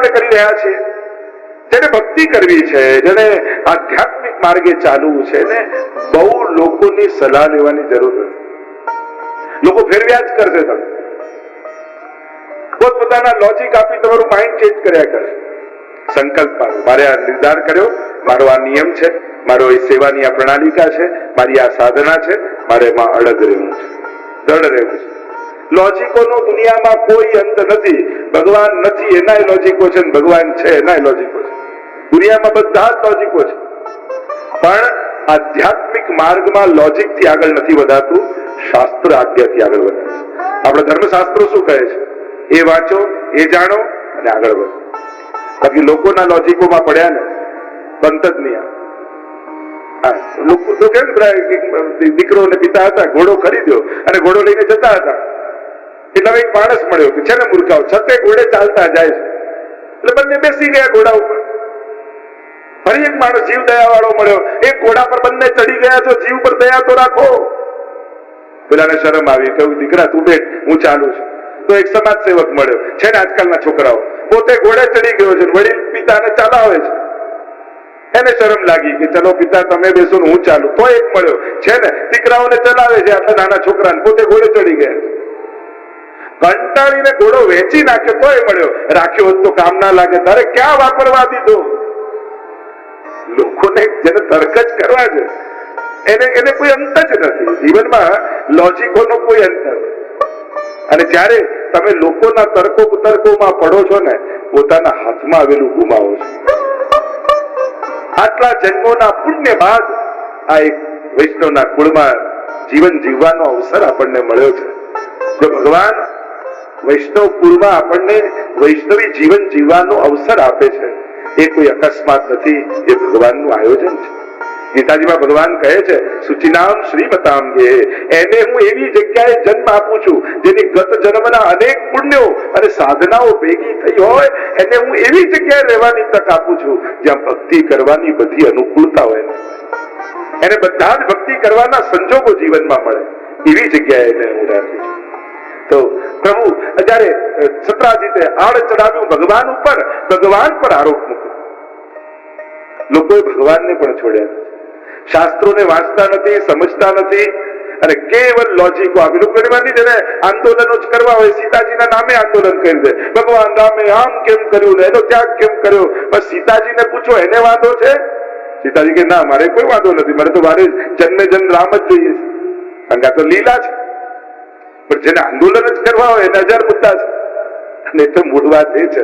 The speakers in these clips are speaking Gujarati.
આપણે કરી રહ્યા છીએ, જેને ભક્તિ કરવી છે, જેને આધ્યાત્મિક માર્ગે ચાલવું છે ને બહુ લોકોની સલાહ લેવાની જરૂર નથી. લોકો ફેરવ્યા જ કરશે, તમે પોતપોતાના લોજિક આપી તમારું માઇન્ડ ચેન્જ કર્યા કરશે. સંકલ્પ મારો, મારે આ નિર્ધાર કર્યો, મારો આ નિયમ છે, મારો એ સેવાની આ પ્રણાલિકા છે, મારી આ સાધના છે, મારે એમાં અડગ રહેવું છે, દૃઢ રહેવું છે. લોજિકોનો દુનિયામાં કોઈ અંત નથી. ભગવાન નથી એનાય લોજિકો છે, ભગવાન છે એનાય લોજિકો છે. દુનિયામાં બધા જ લોજિકો છે, પણ આધ્યાત્મિક માર્ગમાં લોજિક થી આગળ નથી વધાતું, શાસ્ત્ર આજ્ઞાથી આગળ વધે છે. આપણા ધર્મશાસ્ત્રો શું કહે છે એ વાંચો, એ જાણો અને આગળ વધો. બાકી લોકોના લોજિકોમાં પડ્યા ને બંધ જ નહીં. લોકો તો કેમ દીકરો ને પિતા હતા, ઘોડો ખરીદ્યો અને ઘોડો લઈને જતા હતા. એટલે એક માણસ મળ્યો કે છે ને મૂર્ખાઓ, છતે ઘોડે ચાલતા જાય છે, એટલે બંને બેસી ગયા ઘોડા ઉપર. ફરી એક માણસ જીવ દયા વાળો મળ્યો, એક ઘોડા પર બંને ચડી ગયા છો, જીવ પર દયા તો રાખો. પેલાને શરમ આવી, કહ્યું દીકરા તું બેઠ, હું ચાલુ છું. તો એક સમાજ સેવક મળ્યો, છે ને આજકાલના છોકરાઓ, પોતે ઘોડે ચડી ગયો છે, વડીલ પિતાને ચાલાવે છે. એને શરમ લાગી કે ચલો પિતા તમે બેસો ને હું ચાલુ. તો એક મળ્યો, છે ને દીકરાઓને ચલાવે છે, આટલા નાના છોકરાને, પોતે ઘોડે ચડી ગયા છે. કંટાળીને ઘોડો વેચી નાખ્યો તોય મળ્યો, રાખ્યો હોત તો કામ ના લાગે, તારે ક્યાં વાપરવા દીધો? લોકોને જેને તર્ક જ કરવા છે એને કોઈ અંત જ નથી. જીવનમાં લોજિકોનો કોઈ અંત નથી. અને જ્યારે તમે લોકોના તર્કોમાં પડો છો ને, પોતાના હાથમાં આવેલું ગુમાવો છો. આટલા જન્મોના પુણ્ય બાદ આ એક વૈષ્ણવના કુળમાં જીવન જીવવાનો અવસર આપણને મળ્યો છે. જો ભગવાન વૈષ્ણવ કુળમાં આપણને વૈષ્ણવી જીવન જીવવાનો અવસર આપે છે, એ કોઈ અકસ્માત નથી, એ ભગવાનનું આયોજન છે. ગીતાજીમાં ભગવાન કહે છે, સુચિનામ શ્રીમતામ ગે, એને હું એવી જગ્યાએ જન્મ આપું છું જેની ગત જન્મના અનેક પુણ્યો અને સાધનાઓ ભેગી થઈ હોય, એને હું એવી જગ્યાએ રહેવાની તક આપું છું જ્યાં ભક્તિ કરવાની બધી અનુકૂળતા હોય, એને બધા જ ભક્તિ કરવાના સંજોગો જીવનમાં મળે, એવી જગ્યાએ એને હું રાખું છું. તો પ્રભુ જયારે સત્રાજીતે આડ ચડાવ્યું ભગવાન ઉપર, ભગવાન પર આરોપ મૂક્યો. લોકોએ ભગવાનને પણ છોડ્યા, શાસ્ત્રોને વાંચતા નથી, સમજતા નથી અને કેવલ લોજિકો આપી. લોકોની માની જેને આંદોલનો જ કરવા હોય, સીતાજીના નામે આંદોલન કરી દે, ભગવાન રામે આમ કેમ કર્યું ને એનો ત્યાગ કેમ કર્યો. બસ સીતાજીને પૂછો એને વાંધો છે? સીતાજી કે ના, મારે કોઈ વાંધો નથી, મારે તો મારે જન્મે જન્મ રામ જ જોઈએ છે, કારણ કે આ તો લીલા છે. પણ જેને આંદોલન જ કરવા હોય એને હજાર મુદ્દા છે. અને તો મૂળ વાત એ છે,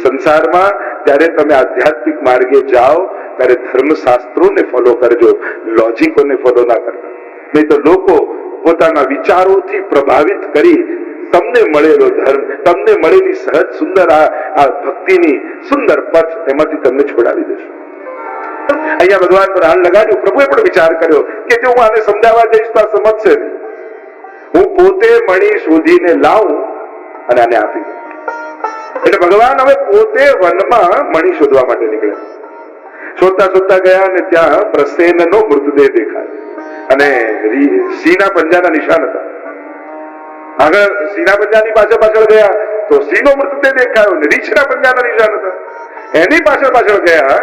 સંસારમાં જયારે તમે આધ્યાત્મિક માર્ગે જાઓ ત્યારે ધર્મશાસ્ત્રોને ફોલો કરજો, લોજિકોને ફોલો ના કરતા. નહીં તો લોકો પોતાના વિચારોથી પ્રભાવિત કરી તમને મળેલો ધર્મ, તમને મળેલી સહજ સુંદર આ ભક્તિની સુંદર પથ, એમાંથી તમને છોડાવી દેશો. અહીંયા ભગવાન પર હાલ લગાડ્યો. પ્રભુએ પણ વિચાર કર્યો કે જો હું આને સમજાવવા જઈશ તો આ સમજશે નહીં. હું પોતે મણી શોધીને લાવું અને આને આપી દઉં. એટલે ભગવાન હવે પોતે વનમાં મણી શોધવા માટે નીકળ્યા. શોધતા શોધતા ગયા અને ત્યાં પ્રસેનનો મૃતદેહ દેખાયો અને સિંહના પંજાના નિશાન હતા. આગળ સિંહના પંજાની પાછળ ગયા તો સિંહનો મૃતદેહ દેખાયો અને રીછના પંજાના નિશાન હતા. એની પાછળ ગયા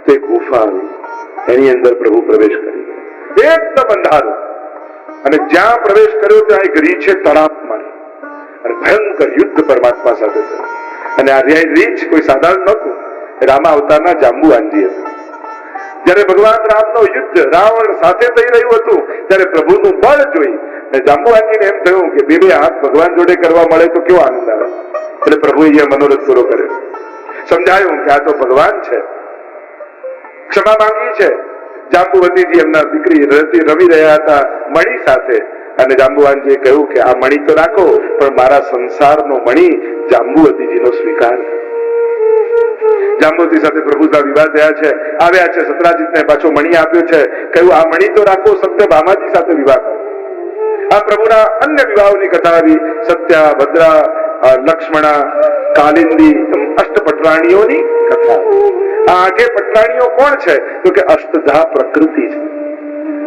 તે ગુફા આવી, એની અંદર પ્રભુ પ્રવેશ કરી ગયા. એકદમ અંધારું, અને જ્યાં પ્રવેશ કર્યો ત્યાં એક રીછે તડાપ મારી અને ભયંકર યુદ્ધ પરમાત્મા સાથે થયું. અને આ રીછ કોઈ સાધારણ નહોતું, રામા અવતારના જાંબુવાનજી હતા. જયારે ભગવાન રામનો યુદ્ધ રાવણ સાથે થઈ રહ્યું હતું ત્યારે પ્રભુનું બળ જોઈ જાંબુવાનજીને એમ થયું કે બે હાથ ભગવાન જોડે કરવા મળે તો કેવો આનંદ આવે. એટલે પ્રભુએ એ મનોરથ પૂરો કર્યો, સમજાયું કે આ તો ભગવાન છે. ક્ષમા માંગી છે. જાંબુવતીજી એમના દીકરી રમી રહ્યા હતા મણી સાથે, અને જાંબુવાનજીએ કહ્યું કે આ મણી તો રાખો, પણ મારા સંસારનો મણી જાંબુવતીજીનો સ્વીકાર. જાંબુવતી સાથે પ્રભુના વિવાહ થયા છે, આવ્યા છે, સત્રાજીતને પાછો મણી આપ્યો છે, કહ્યું આ મણી તો રાખો, સત્યભામાજી સાથે વિવાહ કરો. આ પ્રભુના અન્ય વિવાહોની કથા આવી, સત્યા, ભદ્રા, લક્ષ્મણા, કાલિંદી, અષ્ટપટરાણીઓની કથા. આ આઠે પટરાણીઓ કોણ છે? તો કે અષ્ટધા પ્રકૃતિ છે.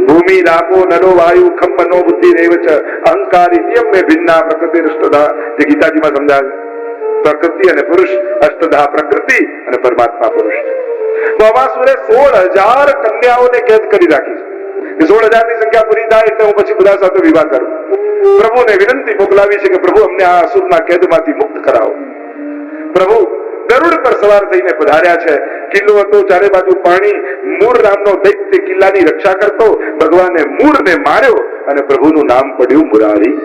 ભૂમિ, રાપો, નરો, વાયુ, ખમ, મનો, બુદ્ધિ, રેવ ચ અહંકારી નિયમ મે ભિન્ના પ્રકૃતિ અષ્ટધા, જે ગીતાજીમાં સમજાવ્યું. પ્રકૃતિ અને પુરુષ, અષ્ટધા પ્રકૃતિ અને પરમાત્મા પુરુષ છે. તો અમાસુરે 16,000 કન્યાઓને કેદ કરી રાખી છે. 16,000 ની સંખ્યા પૂરી થાય એટલે હું પછી બધા સાથે વિવાહ કરું. પ્રભુને વિનંતી મોકલાવી છે કે પ્રભુ અમને આ અસુરના કેદમાંથી મુક્ત કરાવો. પ્રભુ ગરુડ પર સવાર થઈને પધાર્યા છે. કિલ્લો હતો, ચારે બાજુ પાણી. મૂર નામનો દૈત્ય કિલ્લાની રક્ષા કરતો. ભગવાને મૂરને માર્યો અને પ્રભુનું નામ પડ્યું મુરારી.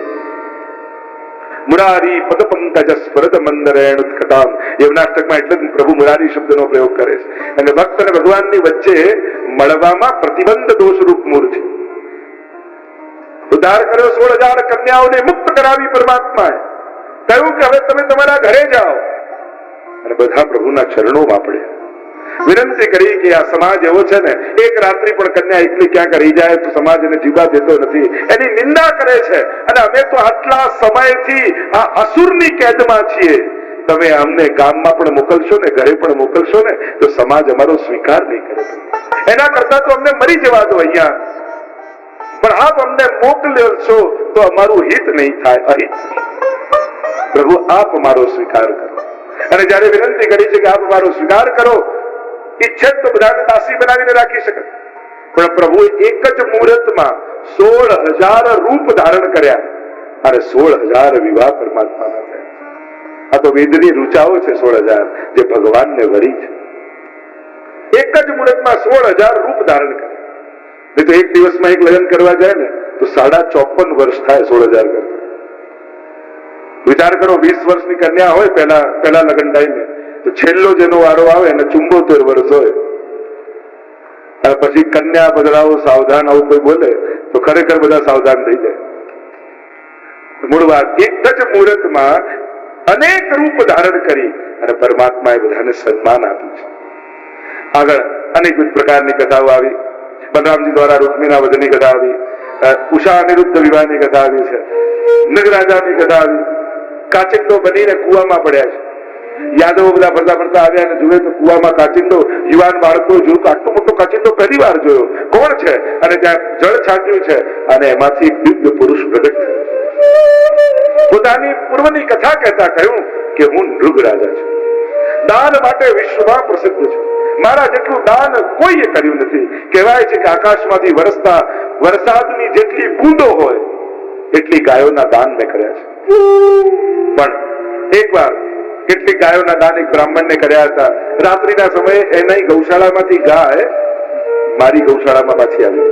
મુરારી પદ પંકજ સ્ફુરદ મંદરેણ ઉત્કટામ. યવનાષ્ટકમાં એટલે જ પ્રભુ મુરારી શબ્દનો પ્રયોગ કરે છે. અને ભક્ત અને ભગવાનની વચ્ચે મળવામાં પ્રતિબંધ દોષરૂપ મૂર છે. ઉદ્ધાર કર્યો, 16,000 કન્યાઓને મુક્ત કરાવી પરમાત્માએ. કહ્યું કે હવે તમે તમારા ઘરે જાઓ. અને બધા પ્રભુના ચરણોમાં પડ્યા. વિનંતી કરી કે આ સમાજ એવો છે ને, એક રાત્રિ પણ કન્યા એકલી ક્યાંક રહી જાય તો સમાજ એને જીવવા દેતો નથી, એની નિંદા કરે છે. અને અમે તો આટલા સમયથી આ અસુરની કેદમાં છીએ. તમે અમને ગામમાં પણ મોકલશો ને, ઘરે પણ મોકલશો ને, તો સમાજ અમારો સ્વીકાર નહીં કરે. એના કરતા તો અમને મરી જવા દો અહીંયા. પણ આપ અમને મોકલશો તો અમારું હિત નહીં થાય, અહિત. પ્રભુ આપ અમારો સ્વીકાર કરો. અને જયારે વિનંતી કરી છે કે આપ અમારો સ્વીકાર કરો, ઈચ્છે તો બધાને દાસી બનાવીને રાખી શકે. પણ પ્રભુએ એક જ મુહૂર્તમાં 16,000 રૂપ ધારણ કર્યા અને 16,000 વિવાહ પરમાત્માના થયા. આ તો વેદની રૂચાઓ છે 16,000 જે ભગવાનને વરી છે. એક જ મુહૂર્તમાં 16,000 રૂપ ધારણ કર્યા. નહીં તો એક દિવસમાં એક લગ્ન કરવા જાય ને તો 54 વર્ષ થાય 16,000 કરતા. વિચાર કરો, 20 વર્ષની કન્યા હોય પહેલા લગ્ન ટાઈમે, તો છેલ્લો જેનો વારો આવે એને 74 વર્ષ હોય. અને પછી કન્યા બદલાવો, સાવધાન, આવું કોઈ બોલે તો ખરેખર બધા સાવધાન થઈ જાય. મૂળ વાત, એક જ મુહૂર્તમાં અનેક રૂપ ધારણ કરી અને પરમાત્માએ બધાને સન્માન આપ્યું છે. આગળ અનેક પ્રકારની કથાઓ આવી. બલરામજી દ્વારા રૂક્મિણા વધની કથા આવી, ઉષા અનિરુદ્ધ વિવાહની કથા આવી છે, નગરાજાની કથા આવી. કાચિંડો બનીને કુવામાં પડ્યા છે. યાદવો બધા ફરતા ફરતા આવ્યા અને જુએ તો કુવામાં કાચિંડો. યુવાન બાળકો જોયું, આટલો મોટો કાચિંડો પહેલી વાર જોયો, કોણ છે? અને ત્યાં જળ છાંટ્યું છે અને એમાંથી એક દિવ્ય પુરુષ પ્રગટ થયો. પોતાની પૂર્વની કથા કહેતા કહ્યું કે હું નૃગ રાજા છું, દાન માટે વિશ્વમાં પ્રસિદ્ધ છું. મારા જેટલું દાન કોઈએ કર્યું નથી. કહેવાય છે કે આકાશમાંથી વરસતા વરસાદની જેટલી બૂંદો હોય એટલી ગાયોના દાન મેં કર્યા છે. પણ એકવાર કેટલીક ગાયોના દાન એક બ્રાહ્મણને કર્યા હતા. રાત્રિના સમયે એના ગૌશાળામાંથી ગાય મારી ગૌશાળામાં પાછી આવી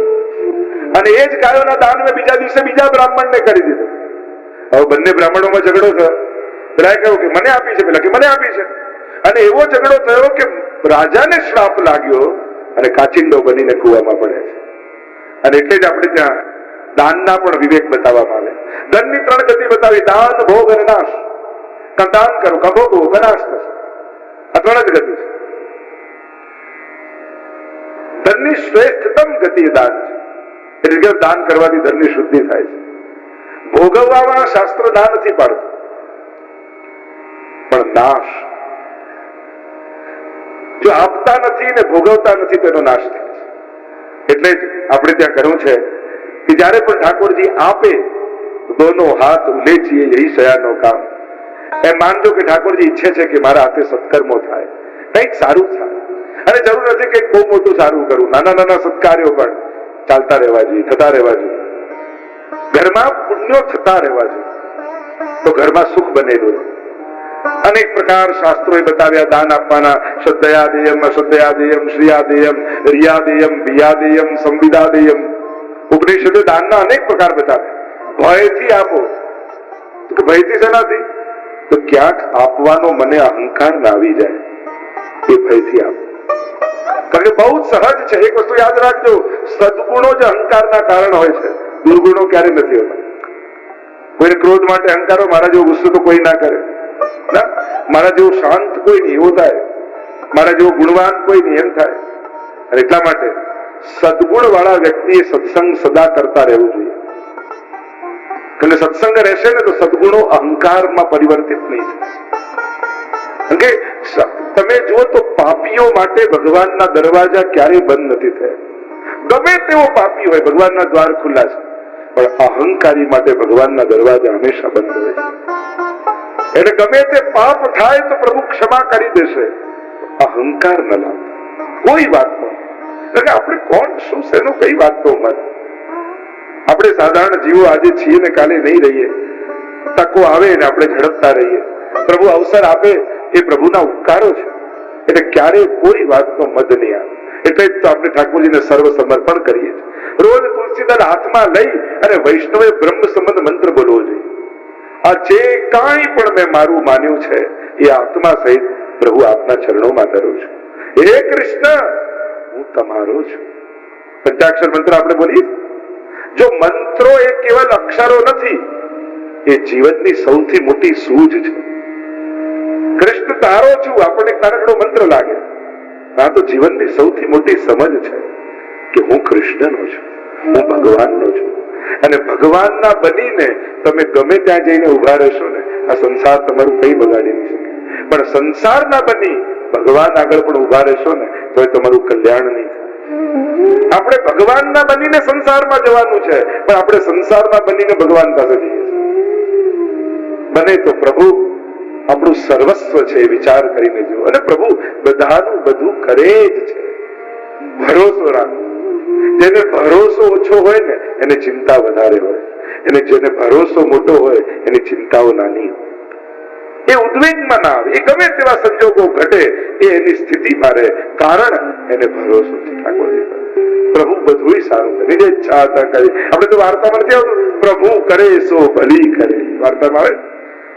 અને એ જ ગાયોના દાન મેં બીજા દિવસે બીજા બ્રાહ્મણને કરી દીધું. હવે બંને બ્રાહ્મણોમાં ઝઘડો થયો. પેલા કહ્યું કે મને આપી છે, પેલા કે મને આપી છે. અને એવો ઝઘડો થયો કે રાજાને શ્રાપ લાગ્યો અને કાચિંડો બનીને કુવામાં પડે છે. અને એટલે જ આપણે ત્યાં દાનના પણ વિવેક બતાવવામાં આવે. ધનની 3 ગતિ બતાવી: દાન, ભોગ અને નાશ. દાન કરો, ભોગવો, નાશ થશે. આ 3 જ ગતિ છે. ધનની શ્રેષ્ઠતમ ગતિ દાન છે. એટલે કે દાન કરવાથી ધનની શુદ્ધિ થાય છે. ભોગવવામાં શાસ્ત્ર ના નથી પાડતું, પણ નાશ. જો આપતા નથી ને ભોગવતા નથી તેનો નાશ થાય છે. એટલે જ આપણે ત્યાં કહ્યું છે કે જયારે પણ ઠાકોરજી આપે દોનો હાથ ઉલેચીએ યહી શયાનો કામ. એમ માનજો કે ઠાકોરજી ઈચ્છે છે કે મારા હાથે સત્કર્મો થાય, કંઈક સારું થાય. અને જરૂર નથી કંઈક બહુ મોટું સારું કરવું. નાના નાના સત્કાર્યો પણ ચાલતા રહેવા જોઈએ, થતા રહેવા જોઈએ. ઘરમાં પુણ્યો થતા રહેવા જોઈએ તો ઘરમાં સુખ બનેલું રહે. અનેક પ્રકાર શાસ્ત્રોએ બતાવ્યા દાન આપવાના. શ્રદ્ધયાદેયમ, અશ્રદ્ધયાદેયમ, શ્રિયાદેયમ, રિયાદેયમ, બિયાદેયમ, સંવિદાદેયમ. ઉપનિષદે દાનના અનેક પ્રકાર બતાવ્યા. ભયથી આપો, તો ભયથી શેનાથી? તો ક્યાંક આપવાનો મને અહંકાર ના આવી જાય, એ ભયથી આપો. કારણ કે બહુ સહજ છે. એક વસ્તુ યાદ રાખજો, સદગુણો જ અહંકારના કારણ હોય છે, દુર્ગુણો ક્યારે નથી હોતા. કોઈને ક્રોધ માટે અહંકારો, મારા જેવો ગુસ્સો તો કોઈ ના કરે, ના, મારા જેવો શાંત કોઈ નહીં, એવો થાય. મારા જેવો ગુણવાન કોઈ નહીં, એમ થાય. અને એટલા માટે સદગુણ વાળા વ્યક્તિએ સત્સંગ સદા કરતા રહેવું જોઈએ. એટલે સત્સંગ રહેશે ને તો સદગુણો અહંકારમાં પરિવર્તિત નહીં થાય. કારણ કે તમે જુઓ તો પાપીઓ માટે ભગવાનના દરવાજા ક્યારેય બંધ નથી થયા. ગમે તેવો પાપી હોય, ભગવાનના દ્વાર ખુલ્લા છે. પણ અહંકારી માટે ભગવાનના દરવાજા હંમેશા બંધ હોય છે. એટલે ગમે તે પાપ થાય તો પ્રભુ ક્ષમા કરી દેશે. અહંકાર ન લાવતા કોઈ વાતમાં. એટલે આપણે કોણ શું છે એનું કઈ વાત તો મત. આપણે સાધારણ જીવો આજે છીએ ને કાલે નહીં રહીએ. તકો આવે ને આપણે ઝડપતા રહીએ. પ્રભુ અવસર આપે એ પ્રભુના ઉપકારો છે. એટલે ક્યારે કોઈ વાતનો મદ નહીં આવે. એટલે જ તો આપણે ઠાકોરજીને સર્વ સમર્પણ કરીએ છીએ. રોજ તુલસીદળ હાથમાં લઈ અને વૈષ્ણવે બ્રહ્મ સંબંધ મંત્ર બોલવો જોઈએ. આ જે કાંઈ પણ મેં મારું માન્યું છે એ આત્મા સહિત પ્રભુ આપના ચરણોમાં ધરું છું. હે કૃષ્ણ, હું તમારો છું. પંચાક્ષર મંત્ર આપણે બોલીએ. જો મંત્રો એ કેવલ અક્ષરો નથી, એ જીવનની સૌથી મોટી સૂઝ છે. કૃષ્ણ તારો છું આપણને નાનકડો મંત્ર લાગે, આ તો જીવનની સૌથી મોટી સમજ છે કે હું કૃષ્ણનો છું, હું ભગવાનનો છું. અને ભગવાનના બનીને તમે ગમે ત્યાં જઈને ઉભા રહેશો ને, આ સંસાર તમારું કઈ બગાડી નહીં શકે. પણ સંસારના બની ભગવાન આગળ પણ ઉભા રહેશો ને તો એ તમારું કલ્યાણ નહીં થાય. આપણે ભગવાનના બનીને સંસારમાં જવાનું છે, પણ આપણે સંસારના બનીને ભગવાન પાસે જઈએ છીએ. બને તો પ્રભુ આપણું સર્વસ્વ છે એ વિચાર કરીને જુઓ. અને પ્રભુ બધાનું બધું કરે જ છે. ભરોસો રાખો. જેને ભરોસો ઓછો હોય ને એને ચિંતા વધારે હોય, અને જેને ભરોસો મોટો હોય એની ચિંતાઓ નાની હોય. એ ઉદ્વેગમાં ના આવે. એ ગમે તેવા સંજોગો ઘટે એ એની સ્થિતિમાં રહે, કારણ એને ભરોસો છે ઠાકોરજી પર. પ્રભુ બધું સારું કરે, જે ઈચ્છા હતા કરી. આપણે તો વાર્તામાં નથી આવતું પ્રભુ કરે સો ભલી કરે. વાર્તામાં આવે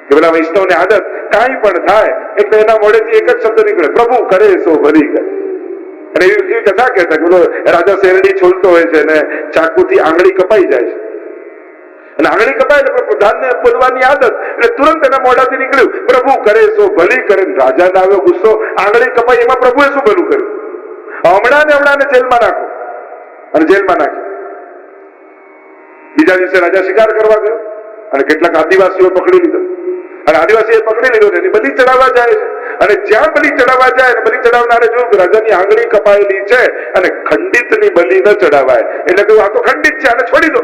કે પેલા વૈષ્ણવની આદત કાંઈ પણ થાય એટલે એના મોઢેથી એક જ શબ્દ નીકળે, પ્રભુ કરે સો ભલી કરે. અને એવી કથા કહેતા કે રાજા શેરડી છોલતો હોય છે અને ચાકુથી આંગળી કપાઈ જાય છે, અને આંગળી કપાય એટલે પ્રધાનને બોલવાની આદત, એટલે તુરંત એના મોઢાથી નીકળ્યું પ્રભુ કરે સો ભલી કરે. રાજાને આવ્યો ગુસ્સો, આંગળી કપાઈ એમાં પ્રભુએ શું ભલું કર્યું? હમણાં જેલમાં નાખો. અને જેલમાં નાખ્યો. બીજા દિવસે રાજા શિકાર કરવા ગયો અને કેટલાક આદિવાસીઓ પકડી લીધો, અને આદિવાસીએ પકડી લીધો ને એની બલી ચડાવવા જાય છે. અને જ્યાં બલી ચડાવવા જાય, બલી ચડાવનારે જોયું કે રાજાની આંગળી કપાયેલી છે અને ખંડિતની બલી ન ચડાવાય, એટલે કહ્યું આ તો ખંડિત છે, આને છોડી દો.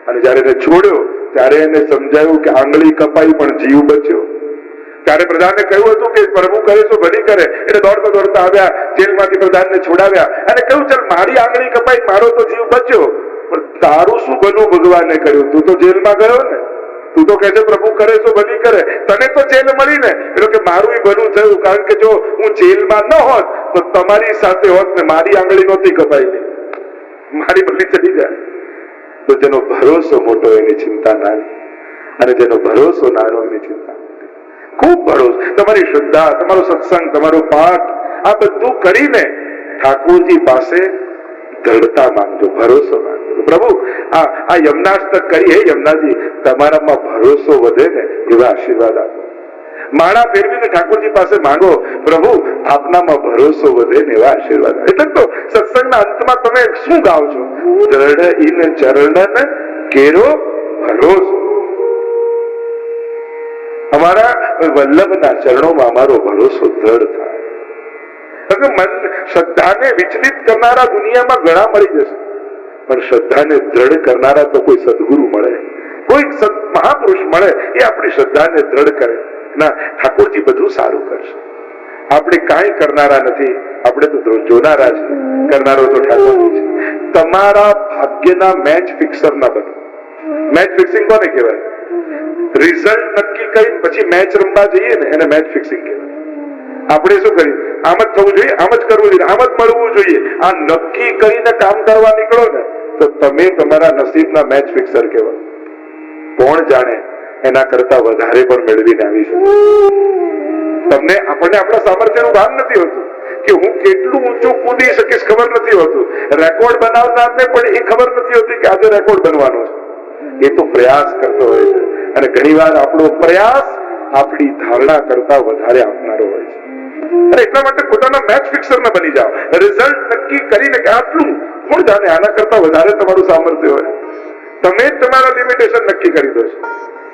અને જયારે એને છોડ્યો ત્યારે એને સમજાયું કે આંગળી કપાઈ પણ જીવ બચ્યો. ત્યારે પ્રધાને કહ્યું હતું કે પ્રભુ કરે તો ભલી કરે. એટલે દોડતા દોડતા આવ્યા, જેલમાંથી પ્રધાનને છોડાવ્યા અને કહ્યું ચાલ મારી આંગળી કપાઈ, મારો તો જીવ બચ્યો, પણ તારું શું ભલું ભગવાને કર્યું? તું તો જેલમાં ગયો ને, તું તો કહે છે પ્રભુ કરે તો ભલી કરે, તને તો જેલ મળી ને. એટલે કે મારું ભલું થયું, કારણ કે જો હું જેલમાં ન હોત તો તમારી સાથે હોત ને મારી આંગળી નહોતી કપાયેલી, મારી બલી ચડી જાય. તો જેનો ભરોસો મોટો એની ચિંતા નાની, અને જેનો ભરોસો નાનો એની ચિંતા મોટી. ખૂબ ભરોસો. તમારી શ્રદ્ધા, તમારો સત્સંગ, તમારો પાઠ, આ બધું કરીને ઠાકોરજી પાસે દ્રઢતા માંગજો, ભરોસો માંગજો. પ્રભુ આ યમનાષ્ટક કરી, હે યમનાજી તમારામાં ભરોસો વધે ને એવા આશીર્વાદ આપો. માળા ફેરવીને ઠાકોરજી પાસે માંગો, પ્રભુ આપનામાં ભરોસો વધે ને એવા આશીર્વાદ. એટલે તો સત્સંગના અંતમાં તમે શું ગાઓ છો? દ્રઢ ઇન ચરણન કેરો ભરોસો. અમારા વલ્લભના ચરણોમાં અમારો ભરોસો દ્રઢ થાય. મન શ્રદ્ધાને વિચલિત કરનારા દુનિયામાં ઘણા મળી જશે, પણ શ્રદ્ધાને દ્રઢ કરનારા તો કોઈ સદગુરુ મળે, કોઈ મહાપુરુષ મળે એ આપણી શ્રદ્ધાને દ્રઢ કરે. ના, ઠાકોરજી બધું સારું કરશે. આપણે કાંઈ કરનારા નથી, આપણે તો જોનારા છે. કરનારો તો ઠાકોરજી છે. તમારા ભાગ્યના મેચ ફિક્સર ના બનો. મેચ ફિક્સિંગ કોને કહેવાય? રિઝલ્ટ નક્કી કરી પછી મેચ રમવા જઈએ ને એને મેચ ફિક્સિંગ કહેવાય. આપણે શું કરીએ? આમ જ થવું જોઈએ, આમ જ કરવું જોઈએ, આમ જ મળવું જોઈએ. આ નક્કી કરીને કામ કરવા નીકળો ને તો તમે તમારા નસીબના મેચ ફિક્સર કહેવાય. કોણ જાણે એના કરતા વધારે પણ મેળવીને આવી શકે. તમને આપણને આપણા સામર્થ્યનું ભાન નથી હોતું કે હું કેટલું ઊંચું કૂદી શકીશ, ખબર નથી હોતું. રેકોર્ડ બનાવનારને પણ એ ખબર નથી હોતી કે આજે રેકોર્ડ બનવાનો છે. એ તો પ્રયાસ કરતો હોય છે, અને ઘણીવાર આપણો પ્રયાસ આપણી ધારણા કરતા વધારે આપનારો હોય છે. અને એટલા માટે પોતાના મેચ ફિક્સર ન બની જાઓ. રિઝલ્ટ નક્કી કરીને કે આટલું, કોણ જાણે આના કરતા વધારે તમારું સામર્થ્ય હોય. તમે જ તમારા લિમિટેશન નક્કી કરી દો છો.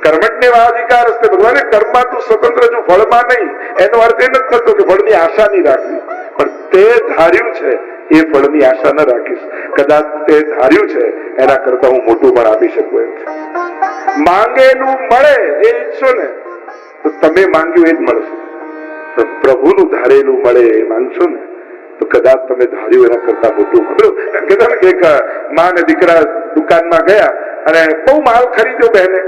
કર્મણ્યવાધિકાર હસ્તે, ભગવાને કર્મમાં તું સ્વતંત્ર છું, ફળમાં નહીં. એનો અર્થ એ નથી થતો કે ફળની આશા નહીં રાખવી, પણ તે ધાર્યું છે એ ફળની આશા ન રાખીશ. કદાચ તે ધાર્યું છે એના કરતા હું મોટું પણ આપી શકું એમ છે. માંગેલું મળે એ ઈચ્છો ને તો તમે માંગ્યું એ જ મળશે. પણ પ્રભુનું ધારેલું મળે એ માંગશો ને તો કદાચ તમે ધાર્યું એના કરતા મોટું મળ્યું. કહેતા ને કે એક માં ને દીકરા દુકાનમાં ગયા અને બહુ માલ ખરીદ્યો બહેને.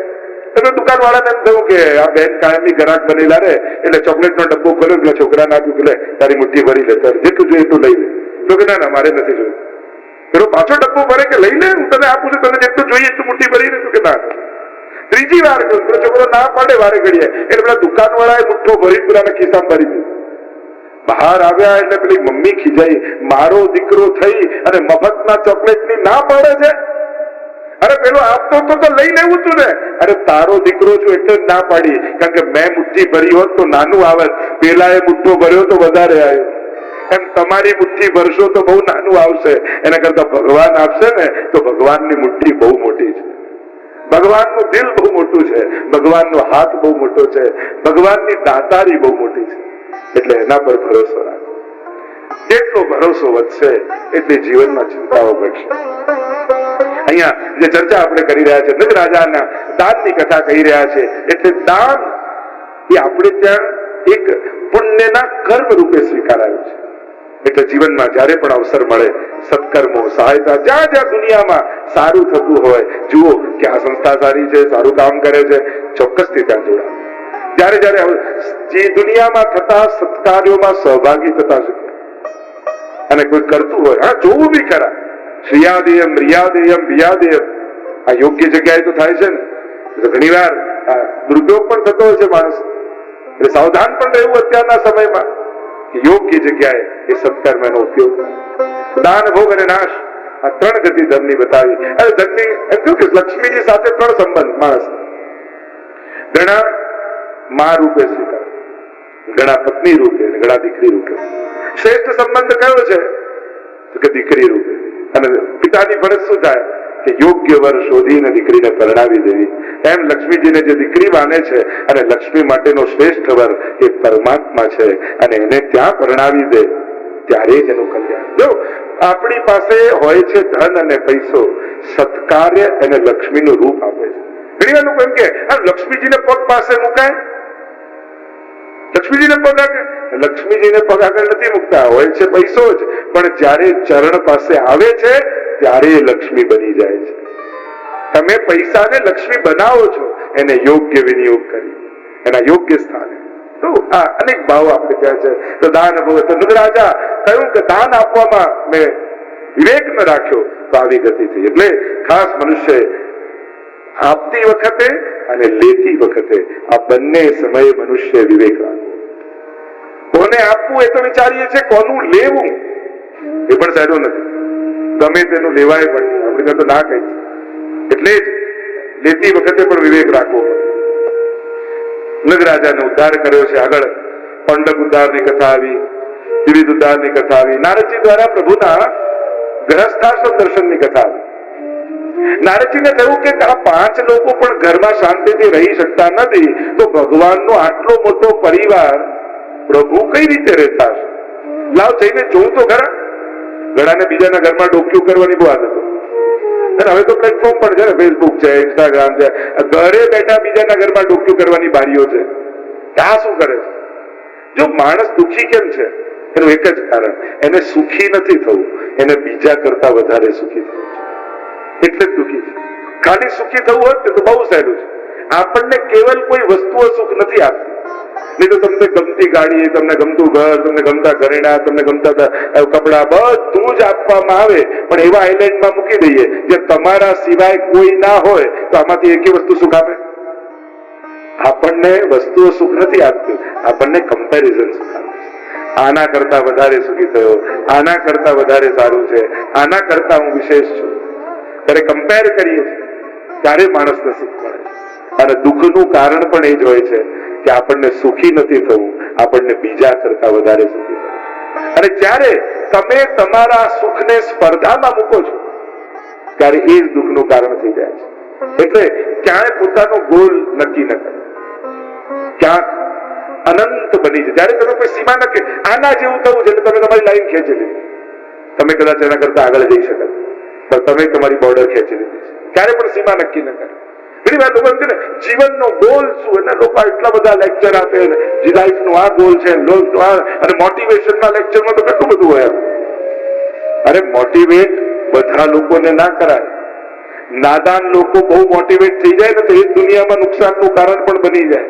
એટલે દુકાન વાળાને એમ થયું કે આ બહેન કાયમી ગ્રાહક બનેલા રે એટલે ચોકલેટનો ડબ્બો ખોલ્યો એટલે છોકરાને આપ્યું કે લે તારી મુઠ્ઠી ભરી લે, તારે જેટલું જોઈએ એટલું લઈ લે. તો કે ના મારે નથી જોયું. પેલો પાછો ડબ્બો ભરે કે લઈ લે, હું તને આપું છું, તને જેટલું જોઈએ એટલું મુઠ્ઠી ભરી લે. કે ના. ત્રીજી વાર કહ્યું, પેલો છોકરો ના પાડે વારે ઘડીએ એટલે પેલા દુકાન વાળાએ મુઠ્ઠો ભરી પેલાના ખિસ્સામાં ભરી દીધું. બહાર આવ્યા એટલે પેલી મમ્મી ખીજાઈ, મારો દીકરો થઈ અને મફતના ચોકલેટની ના પાડે છે. અરે પેલો આપતો તો લઈ લેવું તું ને. અરે તારો દીકરો છું એટલે જ ના પાડી, કારણ કે મેં મુઠ્ઠી ભરી હોત તો નાનું આવત, પેલા એ મુઠ્ઠો ભર્યો તો વધારે આવ્યો. એમ તમારી મુઠ્ઠી ભરશો તો બહુ નાનું આવશે. એના કરતા ભગવાન આપશે ને તો ભગવાનની મુઠ્ઠી બહુ મોટી છે, ભગવાનનું દિલ બહુ મોટું છે, ભગવાનનો હાથ બહુ મોટો છે, ભગવાનની દાતારી બહુ મોટી છે. એટલે એના પર ભરોસો રાખો. જેટલો ભરોસો વધશે એટલી જીવનમાં ચિંતાઓ ઘટશે. અહીંયા જે ચર્ચા આપણે કરી રહ્યા છે, નગ રાજાના દાનની કથા કહી રહ્યા છે. એટલે દાન એ આપણે ત્યાં એક પુણ્યના કર્મ રૂપે સ્વીકારાયું છે. એટલે જીવનમાં જ્યારે પણ અવસર મળે સત્કર્મો, સહાયતા, જ્યાં જ્યાં દુનિયામાં સારું થતું હોય, જુઓ કે આ સંસ્થા સારી છે, સારું કામ કરે છે, ચોક્કસથી ત્યાં જોડાવ. જ્યારે જ્યારે જે દુનિયામાં થતા સત્કાર્યોમાં સહભાગી થતા શીખો. અને કોઈ કરતું હોય, હા જોવું બી ખરા, શ્રિયાદેયમ રિયાદેયમ વિયાદેયમ, આ યોગ્ય જગ્યાએ તો થાય છે ને. ઘણી વાર દુરુપયોગ પણ થતો હોય છે માણસ. એટલે સાવધાન પણ રહેવું અત્યારના સમયમાં કે યોગ્ય જગ્યાએ એ સત્કર્મનો ઉપયોગ. દાન, ભોગ અને નાશ, આ ત્રણ ગતિ ધનની બતાવી. અને ધનની એમ કહ્યું કે લક્ષ્મીજી સાથે ત્રણ સંબંધ માણસ. ઘણા મા રૂપે સ્વીકાર, ઘણા પત્ની રૂપે, ઘણા દીકરી રૂપે. શ્રેષ્ઠ સંબંધ કયો છે તો કે દીકરી રૂપે. અને પિતાની ફરજ શું થાય કે યોગ્ય વર શોધીને દીકરીને પરણાવી દેવી. એમ લક્ષ્મીજીને જે દીકરી માને છે અને લક્ષ્મી માટેનો શ્રેષ્ઠ વર એ પરમાત્મા છે અને એને ત્યાં પરણાવી દે ત્યારે જ એનું કલ્યાણ. જો આપણી પાસે હોય છે ધન અને પૈસો, સત્કાર્ય એને લક્ષ્મીનું રૂપ આપે છે. ઘણી વાર લોકો એમ કે લક્ષ્મીજીને પગ પાસે મુકાય, લક્ષ્મીજીને પગ આગળ, લક્ષ્મીજીને પગ આગળ નથી મુકતા, હોય છે પૈસો જ, પણ જ્યારે ચરણ પાસે આવે છે ત્યારે લક્ષ્મી બની જાય છે. તમે પૈસાને લક્ષ્મી બનાવો છો એને યોગ્ય વિનિયોગ કરી એના યોગ્ય સ્થાને. તો આ અનેક ભાવ આપણે ત્યાં છે. તો દાન ભગત રાજા કહ્યું કે દાન આપવામાં મેં વિવેક ન રાખ્યો તો આવી ગતિ થઈ. એટલે ખાસ મનુષ્ય આપતી વખતે અને લેતી વખતે આ બંને સમયે મનુષ્ય વિવેક રાખવો. કોને આપવું એ તો વિચારીએ છે, કોનું લેવું એ પણ સહેલો નથી. ગમે તેનું લેવાય પણ આપણે તો ના કહી. એટલે જ લેતી વખતે પણ વિવેક રાખવો. નગરાજાને ઉદ્ધાર કર્યો છે. આગળ પંડક ઉદ્ધારની કથા આવી, વિવિધ ઉદ્ધારની કથા આવી, નારદજી દ્વારા પ્રભુના ગ્રહસ્થાશ્રમ દર્શનની કથા આવી. નારદજીને થયું કે આ 5 લોકો પણ ઘરમાં શાંતિથી રહી શકતા નથી, તો ભગવાનનો આટલો મોટો પરિવાર પ્રભુ કઈ રીતે રહેતા હશે? લાવ જઈને જોઉં તો ખરા. ઘણાને બીજાના ઘરમાં ડોક્યું કરવાની બહુ આદત હતી. અને હવે તો પ્લેટફોર્મ પણ છે ને, ફેસબુક છે, ઇન્સ્ટાગ્રામ છે, ઘરે બેઠા બીજાના ઘરમાં ડોક્યું કરવાની બારીઓ છે. આ શું કરે છે? જો માણસ દુઃખી કેમ છે એનું એક જ કારણ, એને સુખી નથી થવું, એને બીજા કરતા વધારે સુખી થવું છે. એટલે જ દુઃખી છે. ખાલી સુખી થવું હોત તો બહુ સહેલું છે. આપણને કેવલ કોઈ વસ્તુઓ સુખ નથી આપતી. નહીં તો તમને ગમતી ગાડી, તમને ગમતું ઘર, તમને ગમતા ઘરેણા, તમને ગમતા કપડા બધું જ આપવામાં આવે, પણ એવા આઇલેન્ડમાં મૂકી દઈએ જે તમારા સિવાય કોઈ ના હોય, તો આમાંથી એકે વસ્તુ સુખ આપે? આપણને વસ્તુઓ સુખ નથી આપતી, આપણને કમ્પેરિઝન સુખ આપે છે. આના કરતા વધારે સુખી થયો, આના કરતા વધારે સારું છે, આના કરતા હું વિશેષ છું. ત્યારે કમ્પેર કરીએ છીએ ત્યારે માણસને સુખ મળે છે. અને દુઃખનું કારણ પણ એ જ હોય છે કે આપણને સુખી નથી થવું, આપણને બીજા કરતા વધારે સુખી થવું. અને જ્યારે તમે તમારા સુખને સ્પર્ધામાં મૂકો છો ત્યારે એ જ દુઃખનું કારણ થઈ જાય છે. એટલે ક્યાંય પોતાનો ગોલ નક્કી ન કરો, ક્યાંક અનંત બની જાય. જ્યારે તમે કોઈ સીમા નક્કી, આના જેવું થવું છે એટલે તમે તમારી લાઈન ખેંચી લીધી, તમે કદાચ એના કરતા આગળ જઈ શકો, પણ તમે તમારી બોર્ડર ખેંચી લીધી છે. ક્યારે પણ સીમા નક્કી ન કરો. ઘણી વાર લોકો એમ કે ને જીવનનો ગોલ શું, એના લોકો એટલા બધા લેક્ચર આપે ને લાઈફનો આ ગોલ છે, લાઈફનો આ, અને મોટિવેશનના લેક્ચરમાં તો કેટલું બધું હોય. અરે મોટિવેટ બધા લોકોને ના કરાય. નાદાન લોકો બહુ મોટિવેટ થઈ જાય ને તો એ દુનિયામાં નુકસાનનું કારણ પણ બની જાય.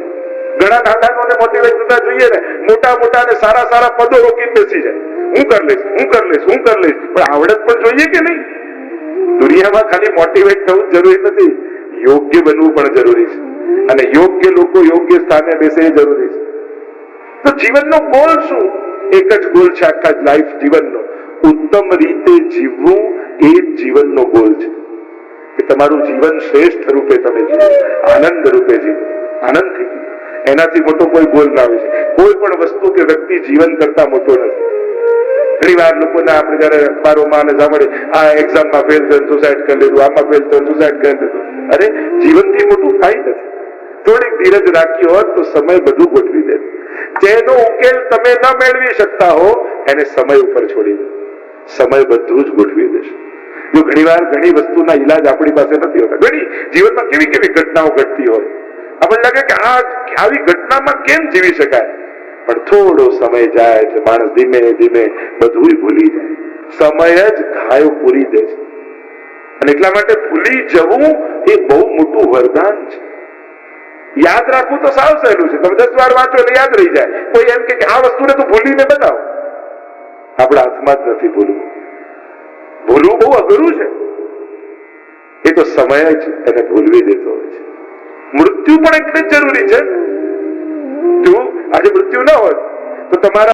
ઘણા નાદાનોને મોટિવેટ થતા જોઈએ ને, મોટા મોટા ને સારા સારા પદો રોકીને બેસી જાય. હું કરી લઈશ, હું કરી લઈશ, હું કરી લઈશ, પણ આવડત પણ જોઈએ કે નહીં? દુનિયામાં ખાલી મોટિવેટ થવું જરૂરી નથી, યોગ્ય બનવું પણ જરૂરી છે. અને યોગ્ય લોકો યોગ્ય સ્થાને બેસે એ જરૂરી છે. તો જીવનનો ગોલ શું? એક જ ગોલ છે આખા લાઈફ જીવનનો, ઉત્તમ રીતે જીવવું. એ જ જીવનનો ગોલ છે કે તમારું જીવન શ્રેષ્ઠ રૂપે તમે જીવો, આનંદ રૂપે જીવો, આનંદથી જીવો. એનાથી મોટો કોઈ ગોલ ના હોય છે. કોઈ પણ વસ્તુ કે વ્યક્તિ જીવન કરતા મોટો નથી. ઘણી વાર લોકોને આપણે જયારે અખબારોમાં અને સાંભળે આ એક્ઝામમાં ફેલ થયું સુસાઇડ કરી લીધું, આમાં ફેલ થયું સુસાઇડ કરી લીધું. અરે જીવનથી મોટું કાંઈ નથી. થોડીક ધીરજ રાખી હોત તો સમય બધું ગોઠવી દે. જેનો ઉકેલ તમે ન મેળવી શકતા હો એને સમય ઉપર છોડી દો, સમય બધું જ ગોઠવી દેશે. જો ઘણી વાર ઘણી વસ્તુના ઈલાજ આપણી પાસે નથી હોતા. ઘણી જીવનમાં કેવી કેવી ઘટનાઓ ઘટતી હોય, આપણને લાગે કે આવી ઘટનામાં કેમ જીવી શકાય, પણ થોડો સમય જાય એટલે માણસ ધીમે ધીમે બધું ભૂલી જાય. સમય જ ઘાયો પૂરી દે છે. અને એટલા માટે ભૂલી જવું એ બહુ મોટું વરદાન છે. યાદ રાખવું તો સાવ સહેલું છે, તમે 10 વાર વાંચો એટલે યાદ રહી જાય. કોઈ એમ કે આ વસ્તુને તું ભૂલીને બતાવો, આપણા હાથમાં જ નથી ભૂલવું. ભૂલવું બહુ અઘરું છે. એ તો સમય જ એને ભૂલવી દેતો હોય છે. મૃત્યુ પણ એટલે જ જરૂરી છે. જો આજે મૃત્યુ ન હોય તો તમારા